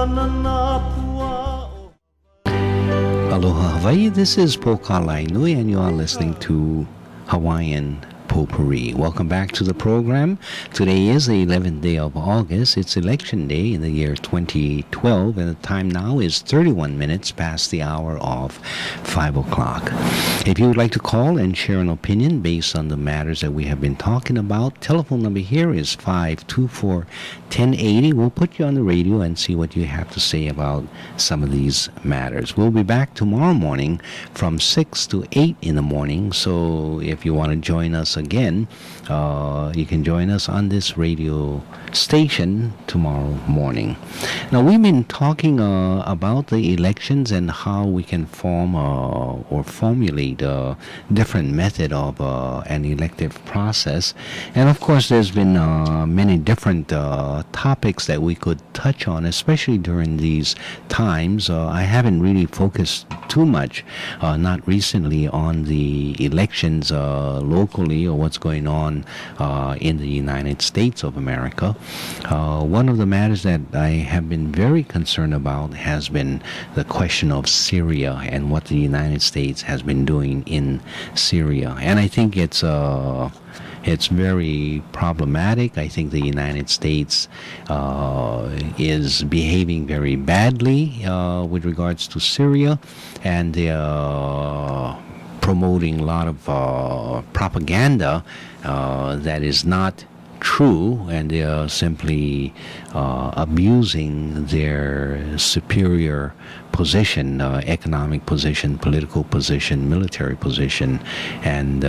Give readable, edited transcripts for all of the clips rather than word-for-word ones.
Aloha Hawaii, this is Pokalai Nui and you are listening to Hawaiian Potpourri. Welcome back to the program. Today is the 11th day of August. It's election day in the year 2012 and the time now is 31 minutes past the hour of 5 o'clock. If you would like to call and share an opinion based on the matters that we have been talking about, telephone number here is 524-1080. We'll put you on the radio and see what you have to say about some of these matters. We'll be back tomorrow morning from 6 to 8 in the morning, so if you want to join us again, you can join us on this radio station tomorrow morning. Now, we've been talking about the elections and how we can form or formulate a different method of an elective process. And of course, there's been many different topics that we could touch on, especially during these times. I haven't really focused too much, not recently, on the elections locally or what's going on in the United States of America. One of the matters that I have been very concerned about has been the question of Syria and what the United States has been doing in Syria. And I think it's very problematic. I think the United States is behaving very badly with regards to Syria, and they are promoting a lot of propaganda that is not true, and they are simply abusing their superior position, economic position, political position, military position, and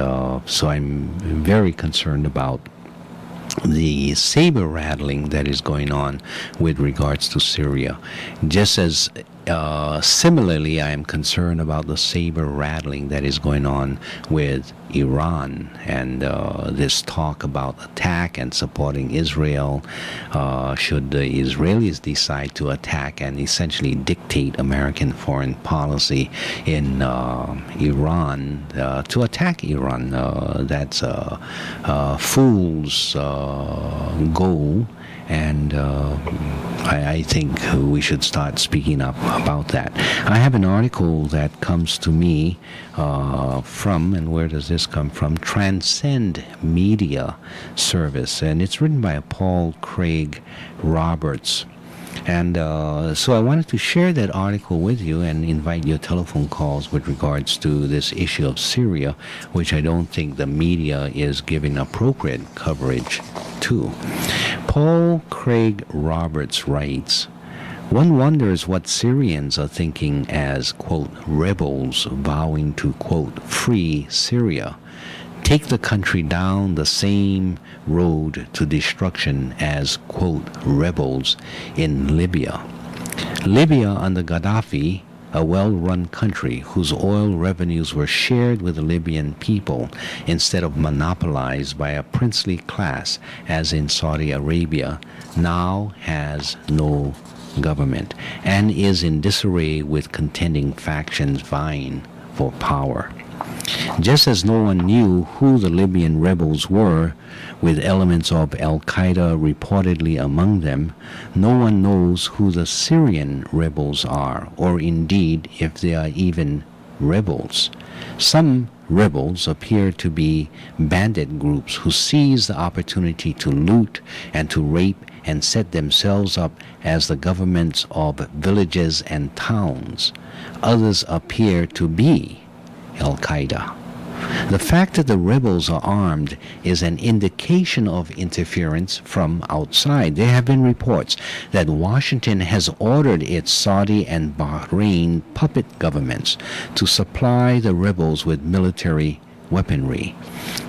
so I'm very concerned about the saber rattling that is going on with regards to Syria. Just as similarly, I am concerned about the saber rattling that is going on with Iran and this talk about attack and supporting Israel should the Israelis decide to attack and essentially dictate American foreign policy in Iran, to attack Iran. That's a fool's goal. And I think we should start speaking up about that. I have an article that comes to me from, and where does this come from? Transcend Media Service, and it's written by Paul Craig Roberts. And so I wanted to share that article with you and invite your telephone calls with regards to this issue of Syria, which I don't think the media is giving appropriate coverage to. Paul Craig Roberts writes, "One wonders what Syrians are thinking as, quote, rebels vowing to, quote, free Syria. Take the country down the same road to destruction as, quote, rebels in Libya. Libya under Gaddafi, a well-run country whose oil revenues were shared with the Libyan people instead of monopolized by a princely class as in Saudi Arabia, now has no government and is in disarray with contending factions vying for power. Just as no one knew who the Libyan rebels were, with elements of Al-Qaeda reportedly among them, no one knows who the Syrian rebels are, or indeed if they are even rebels. Some rebels appear to be bandit groups who seize the opportunity to loot and to rape and set themselves up as the governments of villages and towns. Others appear to be Al-Qaeda. The fact that the rebels are armed is an indication of interference from outside. There have been reports that Washington has ordered its Saudi and Bahrain puppet governments to supply the rebels with military weaponry.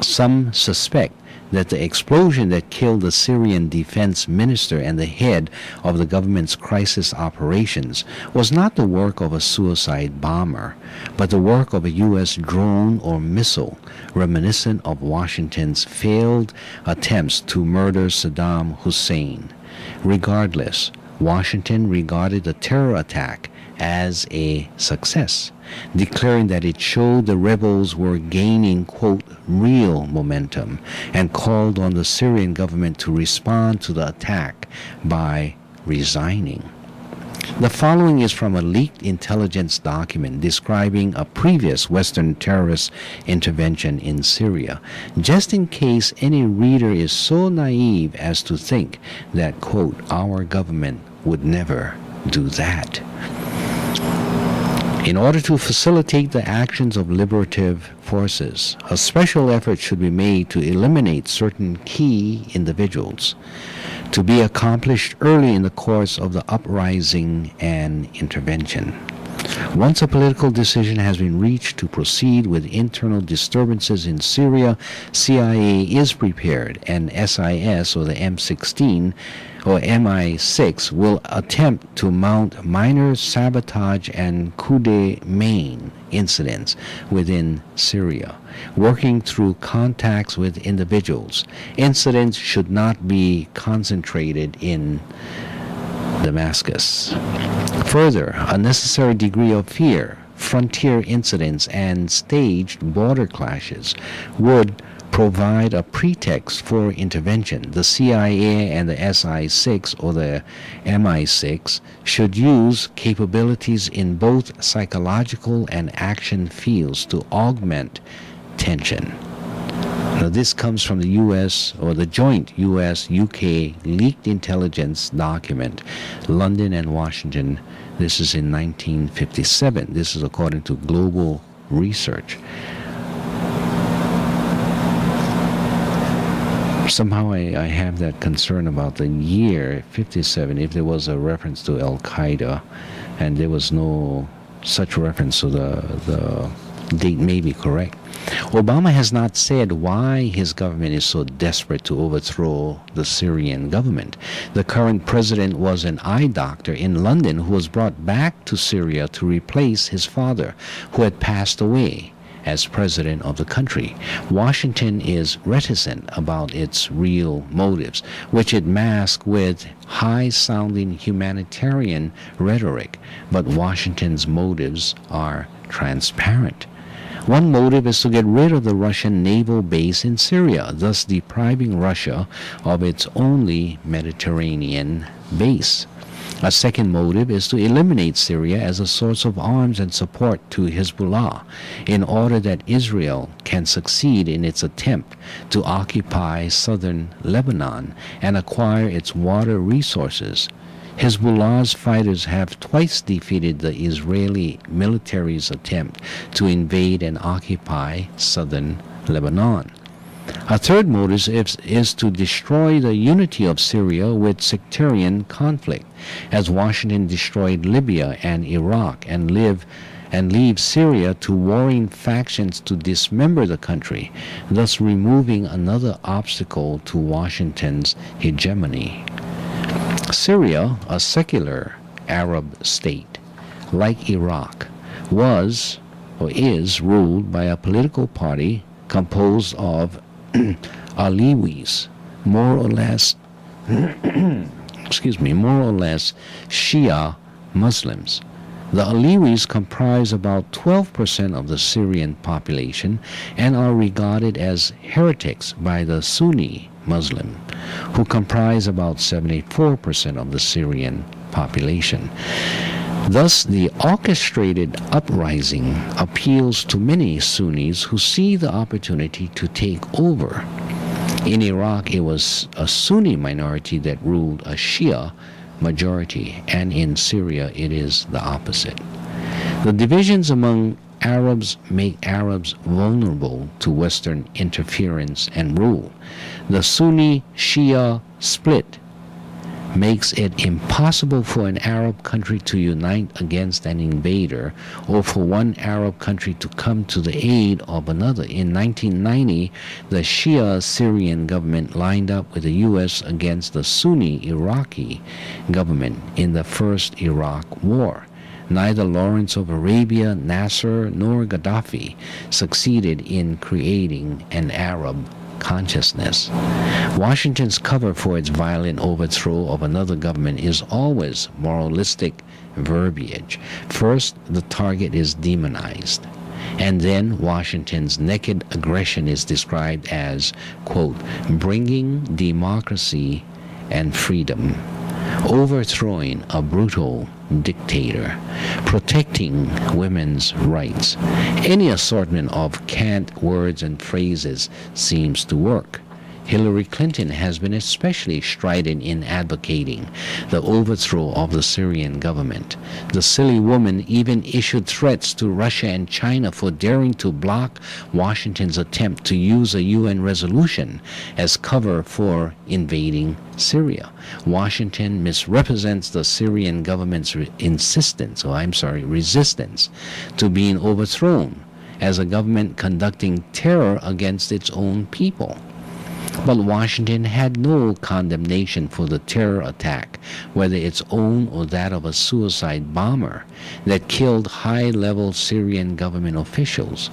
Some suspect that the explosion that killed the Syrian defense minister and the head of the government's crisis operations was not the work of a suicide bomber, but the work of a U.S. drone or missile, reminiscent of Washington's failed attempts to murder Saddam Hussein. Regardless, Washington regarded the terror attack as a success, declaring that it showed the rebels were gaining, quote, real momentum, and called on the Syrian government to respond to the attack by resigning. The following is from a leaked intelligence document describing a previous Western terrorist intervention in Syria, just in case any reader is so naive as to think that, quote, our government would never do that. In order to facilitate the actions of liberative forces, a special effort should be made to eliminate certain key individuals, to be accomplished early in the course of the uprising and intervention. Once a political decision has been reached to proceed with internal disturbances in Syria, CIA is prepared, and SIS, or the M16 or MI6, will attempt to mount minor sabotage and coup de main incidents within Syria, working through contacts with individuals. Incidents should not be concentrated in Damascus. Further, a necessary degree of fear, frontier incidents, and staged border clashes would provide a pretext for intervention. The CIA and the SI6 or the MI6 should use capabilities in both psychological and action fields to augment tension. Now, this comes from the U.S. or the joint U.S.-UK leaked intelligence document, London and Washington. This is in 1957. This is according to Global Research. Somehow I have that concern about the year 57, if there was a reference to Al-Qaeda, and there was no such reference, so the date may be correct. Obama has not said why his government is so desperate to overthrow the Syrian government. The current president was an eye doctor in London who was brought back to Syria to replace his father, who had passed away as president of the country. Washington is reticent about its real motives, which it masks with high-sounding humanitarian rhetoric, but Washington's motives are transparent. One motive is to get rid of the Russian naval base in Syria, thus depriving Russia of its only Mediterranean base. A second motive is to eliminate Syria as a source of arms and support to Hezbollah in order that Israel can succeed in its attempt to occupy southern Lebanon and acquire its water resources. Hezbollah's fighters have twice defeated the Israeli military's attempt to invade and occupy southern Lebanon. A third motive is to destroy the unity of Syria with sectarian conflict, as Washington destroyed Libya and Iraq and leave Syria to warring factions to dismember the country, thus removing another obstacle to Washington's hegemony. Syria, a secular Arab state, like Iraq, was or is ruled by a political party composed of Alawis, more or less Shia Muslims. The Alawis comprise about 12% of the Syrian population and are regarded as heretics by the Sunni Muslim, who comprise about 74% of the Syrian population. Thus, the orchestrated uprising appeals to many Sunnis who see the opportunity to take over. In Iraq, it was a Sunni minority that ruled a Shia majority, and in Syria, it is the opposite. The divisions among Arabs make Arabs vulnerable to Western interference and rule. The Sunni-Shia split makes it impossible for an Arab country to unite against an invader or for one Arab country to come to the aid of another. In 1990, the Shia Syrian government lined up with the U.S. against the Sunni Iraqi government in the first Iraq War. Neither Lawrence of Arabia, Nasser, nor Gaddafi succeeded in creating an Arab consciousness. Washington's cover for its violent overthrow of another government is always moralistic verbiage. First, the target is demonized, and then Washington's naked aggression is described as, quote, bringing democracy and freedom. overthrowing a brutal dictator, protecting women's rights. Any assortment of cant words and phrases seems to work. Hillary Clinton has been especially strident in advocating the overthrow of the Syrian government. The silly woman even issued threats to Russia and China for daring to block Washington's attempt to use a UN resolution as cover for invading Syria. Washington misrepresents the Syrian government's resistance to being overthrown as a government conducting terror against its own people. But Washington had no condemnation for the terror attack, whether its own or that of a suicide bomber that killed high-level Syrian government officials.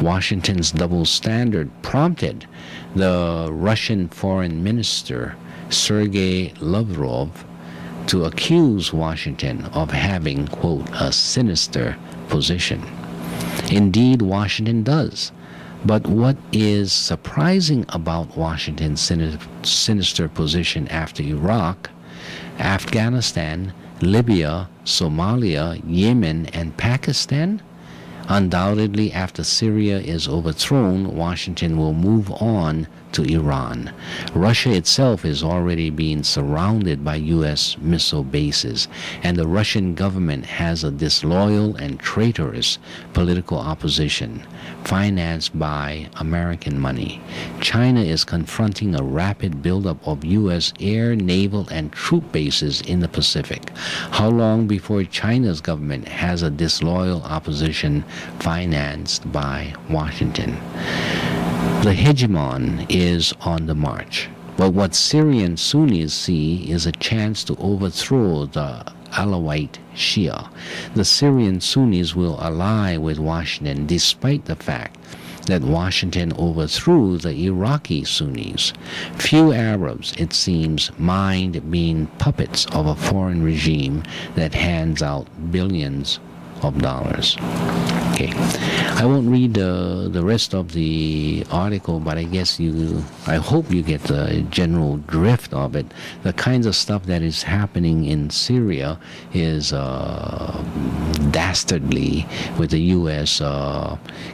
Washington's double standard prompted the Russian Foreign Minister, Sergei Lavrov, to accuse Washington of having, quote, a sinister position. Indeed, Washington does. But what is surprising about Washington's sinister position after Iraq, Afghanistan, Libya, Somalia, Yemen, and Pakistan? Undoubtedly, after Syria is overthrown, Washington will move on to Iran. Russia itself is already being surrounded by U.S. missile bases, and the Russian government has a disloyal and traitorous political opposition, financed by American money. China is confronting a rapid buildup of U.S. air, naval, and troop bases in the Pacific. How long before China's government has a disloyal opposition financed by Washington? The hegemon is on the march, but what Syrian Sunnis see is a chance to overthrow the Alawite Shia. The Syrian Sunnis will ally with Washington despite the fact that Washington overthrew the Iraqi Sunnis. Few Arabs, it seems, mind being puppets of a foreign regime that hands out billions of dollars. Okay, I won't read the rest of the article, but I hope you get the general drift of it. The kinds of stuff that is happening in Syria is dastardly, with the U.S.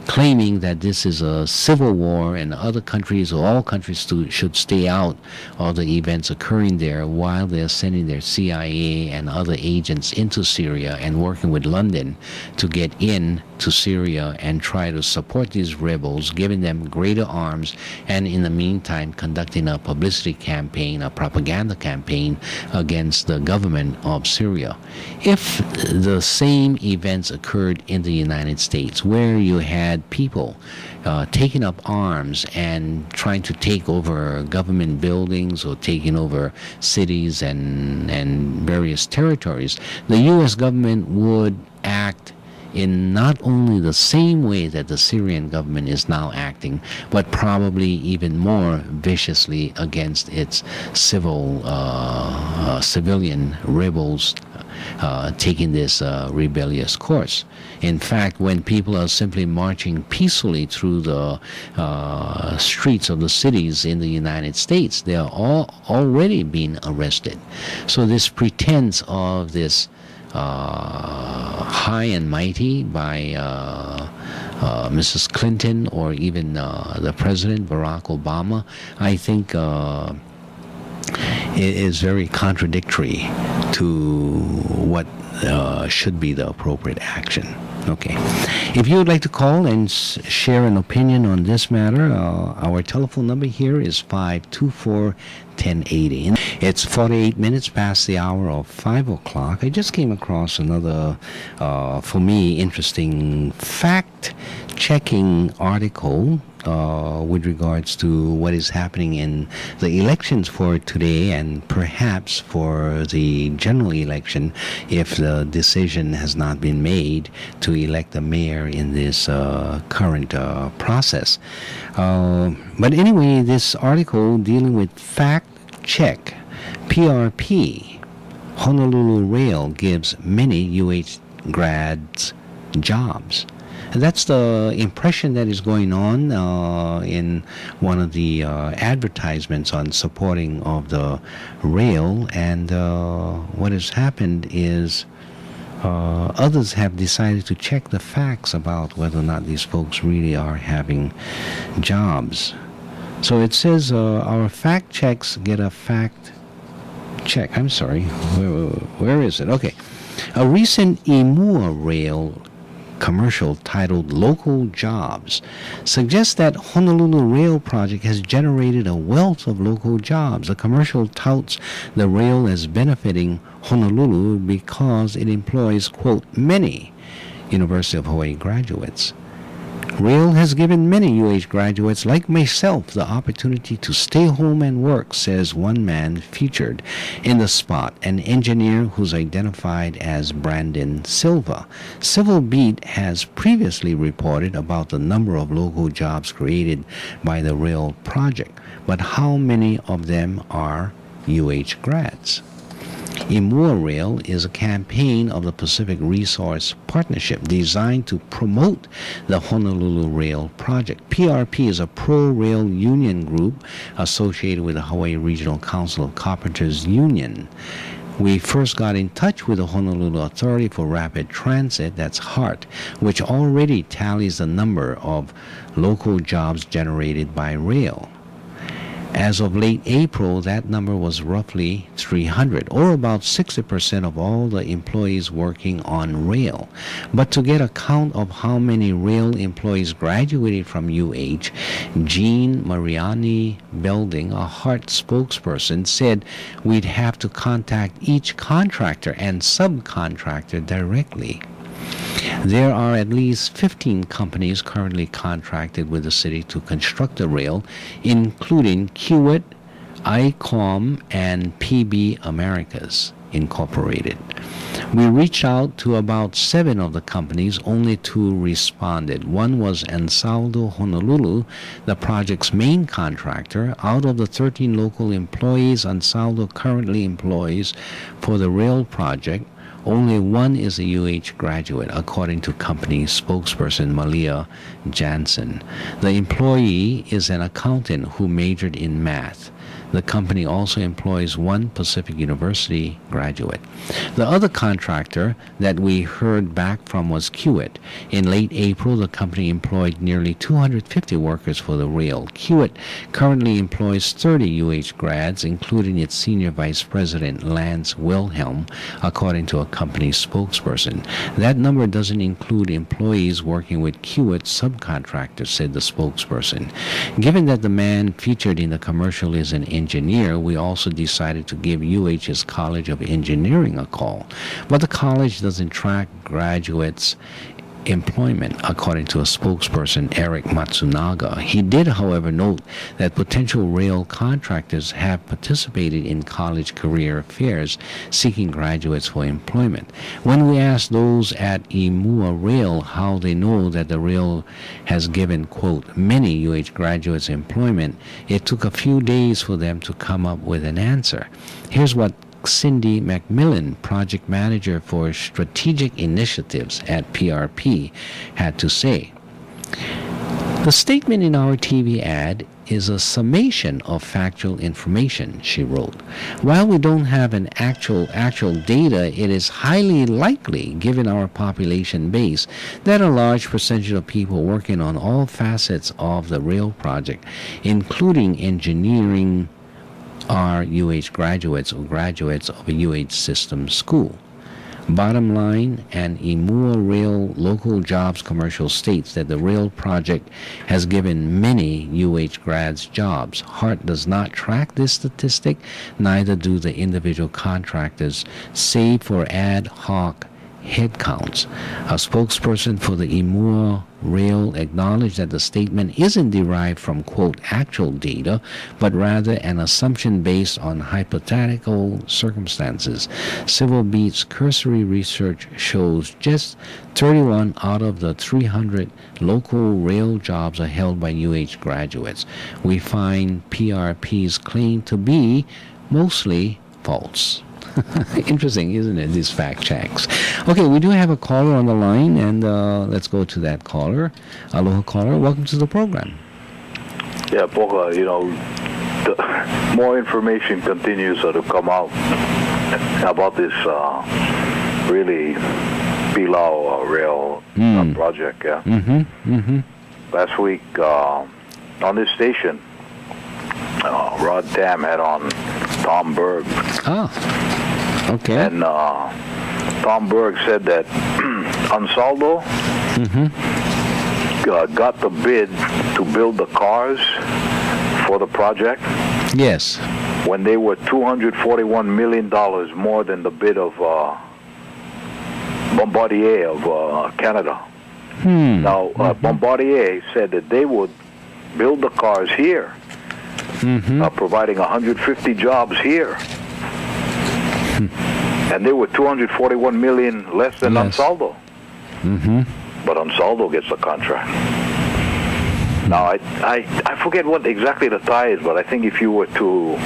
Claiming that this is a civil war and other countries, or all countries, should stay out of the events occurring there, while they're sending their CIA and other agents into Syria and working with London to get in to Syria and try to support these rebels, giving them greater arms, and in the meantime conducting a publicity campaign, a propaganda campaign against the government of Syria. If the same events occurred in the United States, where you had people taking up arms and trying to take over government buildings or taking over cities and various territories, the U.S. government would act in not only the same way that the Syrian government is now acting, but probably even more viciously against its civilian rebels taking this rebellious course. In fact, when people are simply marching peacefully through the streets of the cities in the United States, they are all already being arrested. So this pretense of this high and mighty by Mrs. Clinton or even the President Barack Obama, I think it is very contradictory to what should be the appropriate action. Okay. If you would like to call and share an opinion on this matter, our telephone number here is 524-1080. It's 48 minutes past the hour of 5 o'clock. I just came across another, for me, interesting fact-checking article with regards to what is happening in the elections for today and perhaps for the general election, if the decision has not been made to elect a mayor in this current process. But anyway, this article dealing with fact check, PRP, Honolulu Rail gives many UH grads jobs. That's the impression that is going on in one of the advertisements on supporting of the rail. And what has happened is others have decided to check the facts about whether or not these folks really are having jobs. So it says our fact checks get a fact check. I'm sorry. Where is it? Okay. A recent Imua Rail commercial titled Local Jobs suggests that Honolulu Rail Project has generated a wealth of local jobs. The commercial touts the rail as benefiting Honolulu because it employs, quote, many University of Hawaii graduates. Rail has given many UH graduates like myself the opportunity to stay home and work, says one man featured in the spot, an engineer who's identified as Brandon Silva. Civil Beat has previously reported about the number of local jobs created by the rail project, but how many of them are UH grads? Imua Rail is a campaign of the Pacific Resource Partnership designed to promote the Honolulu Rail Project. PRP is a pro-rail union group associated with the Hawaii Regional Council of Carpenters Union. We first got in touch with the Honolulu Authority for Rapid Transit, that's HART, which already tallies the number of local jobs generated by rail. As of late April, that number was roughly 300, or about 60% of all the employees working on rail. But to get a count of how many rail employees graduated from UH, Jean Mariani Belding, a HART spokesperson, said we'd have to contact each contractor and subcontractor directly. There are at least 15 companies currently contracted with the city to construct the rail, including Kiewit, ICOM, and PB Americas Incorporated. We reached out to about 7 of the companies, only 2 responded. One was Ansaldo Honolulu, the project's main contractor. Out of the 13 local employees Ansaldo currently employs for the rail project, only one is a UH graduate, according to company spokesperson Malia Jansen. The employee is an accountant who majored in math. The company also employs one Pacific University graduate. The other contractor that we heard back from was Kiewit. In late April, the company employed nearly 250 workers for the rail. Kiewit currently employs 30 UH grads, including its senior vice president, Lance Wilhelm, according to a company spokesperson. That number doesn't include employees working with Kiewit's subcontractors, said the spokesperson. Given that the man featured in the commercial is an engineer, we also decided to give UH's College of Engineering a call. But the college doesn't track graduates' employment, according to a spokesperson, Eric Matsunaga. He did, however, note that potential rail contractors have participated in college career fairs seeking graduates for employment. When we asked those at Imua Rail how they know that the rail has given, quote, many UH graduates employment, it took a few days for them to come up with an answer. Here's what Cindy McMillan, project manager for strategic initiatives at PRP, had to say. The statement in our TV ad is a summation of factual information, she wrote. While we don't have an actual data, it is highly likely, given our population base, that a large percentage of people working on all facets of the rail project, including engineering, are UH graduates or graduates of a UH system school. Bottom line, an Imua Rail local jobs commercial states that the rail project has given many UH grads jobs. HART does not track this statistic, neither do the individual contractors, save for ad hoc headcounts. A spokesperson for the Imua Rail acknowledged that the statement isn't derived from, quote, actual data, but rather an assumption based on hypothetical circumstances. Civil Beat's cursory research shows just 31 out of the 300 local rail jobs are held by UH graduates. We find PRP's claim to be mostly false. Interesting, isn't it? These fact checks. Okay, we do have a caller on the line, and let's go to that caller. Aloha, caller. Welcome to the program. Yeah, Poga, the more information continues to come out about this really Pilau rail project. Yeah. Last week on this station, Rod Tam had on Tom Berg. Oh, okay. And Tom Berg said that Ansaldo got the bid to build the cars for the project. Yes. When they were $241 million more than the bid of Bombardier of Canada. Now, Bombardier said that they would build the cars here, providing 150 jobs here. And they were 241 million less than Ansaldo. But Ansaldo gets the contract. Now, I forget what exactly the tie is, but I think if you were to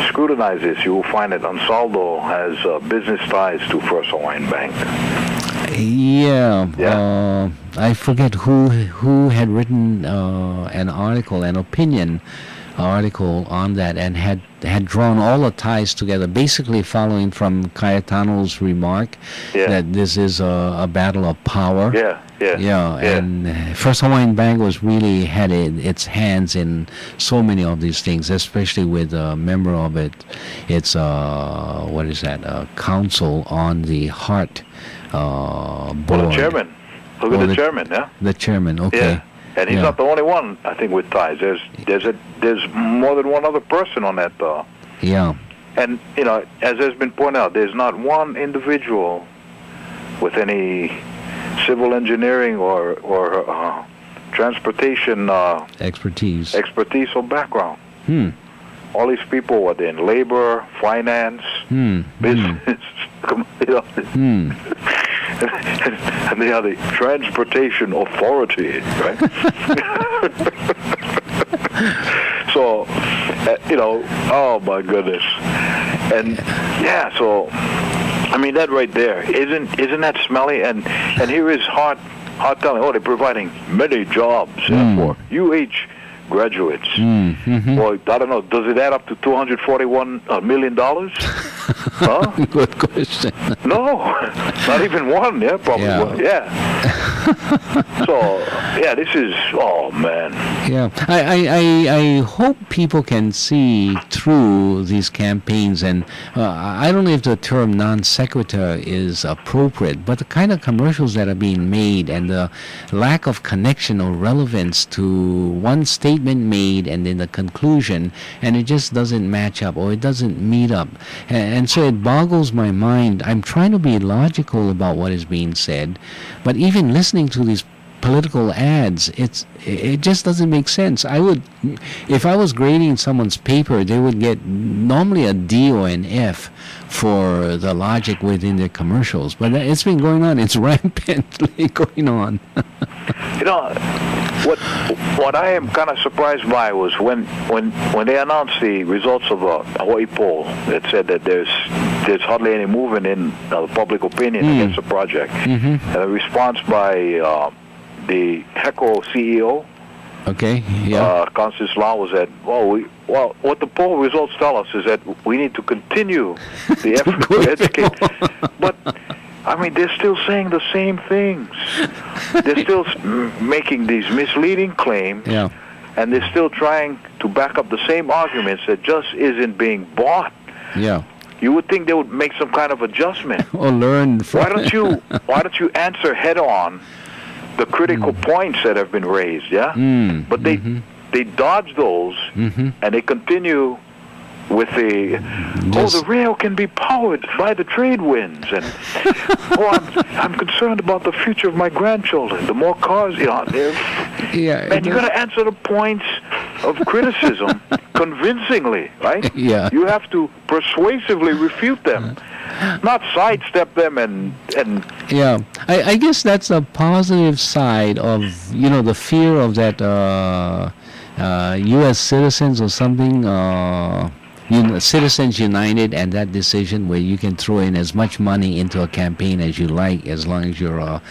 scrutinize this, you will find that Ansaldo has business ties to First Hawaiian Bank. Yeah. I forget who had written an opinion article on that, and had drawn all the ties together, basically following from Cayetano's remark that this is a battle of power. And First Hawaiian Bank was really had its hands in so many of these things, especially with a member of its what is that, council on the Heart board. Well, the chairman. Look at the chairman, The chairman, okay. Yeah. And he's not the only one, I think, with ties. There's more than one other person on that. Yeah. And as has been pointed out, there's not one individual with any civil engineering or transportation expertise or background. All these people were in labor, finance, business. And they are the transportation authority, right? So, oh my goodness. And so I mean, that right there, isn't that smelly? And here is Hart telling, they're providing many jobs for UH graduates. Well, I don't know, does it add up to $241 million? Huh? Good question. No, not even one. Yeah, probably one. Yeah. So, this is, oh man. Yeah, I hope people can see through these campaigns, and I don't know if the term non sequitur is appropriate, but the kind of commercials that are being made and the lack of connection or relevance to one statement made and then the conclusion, and it just doesn't match up or it doesn't meet up, and so it boggles my mind. I'm trying to be logical about what is being said, but even listening to these political ads, it just doesn't make sense. If I was grading someone's paper, they would get normally a D or an F for the logic within their commercials. But it's been going on. It's rampantly going on. What I am kind of surprised by was when they announced the results of a Hawaii poll that said that there's hardly any movement in public opinion against the project, and a response by the HECO CEO, Constance Lau, was that, what the poll results tell us is that we need to continue the effort to educate. But, I mean, they're still saying the same things. They're still making these misleading claims, and they're still trying to back up the same arguments that just isn't being bought. Yeah. You would think they would make some kind of adjustment. Or learn from Why don't you answer head on the critical points that have been raised, but they dodge those, and they continue with the the rail can be powered by the trade winds, and I'm concerned about the future of my grandchildren. The more cars, and you got to answer the points of criticism convincingly, right? Yeah. You have to persuasively refute them. Not sidestep them and I guess that's a positive side of the fear of that U.S. citizens or something Citizens United and that decision where you can throw in as much money into a campaign as you like, as long as you're a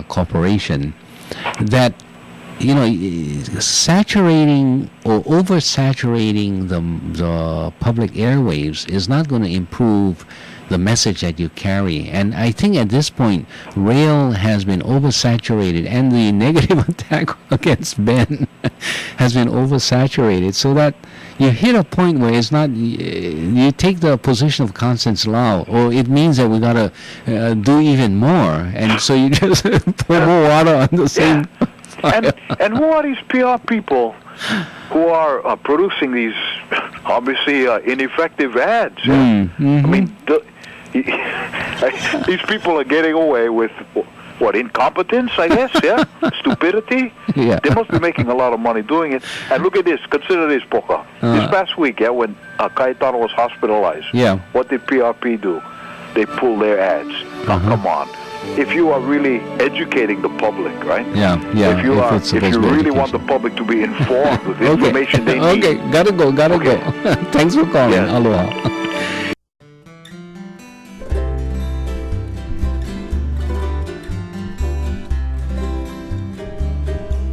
corporation, that saturating or oversaturating the public airwaves is not going to improve the message that you carry. And I think at this point, rail has been oversaturated, and the negative attack against Ben has been oversaturated, so that you hit a point where it's not, you take the position of conscience law, or it means that we got to do even more, and so you just pour more water on the same fire. And who are these PR people who are producing these obviously ineffective ads? Yeah? I mean, these people are getting away with what, incompetence, I guess, yeah? Stupidity? Yeah. They must be making a lot of money doing it. And look at this, consider this, Poca. This past week, yeah, when Cayetano was hospitalized, what did PRP do? They pulled their ads. Now, come on. If you are really educating the public, right? Yeah. If you really want the public to be informed with the information they need. Okay, gotta go. Thanks for calling. Yes. Aloha.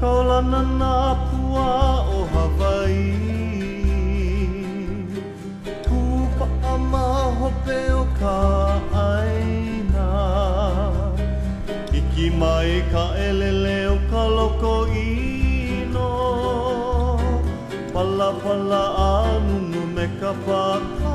Kaulana na pua o Hawaii Kupa ama hope o ka aina Iki mai ka elele o ka loko ino Pala pala anunu me ka paka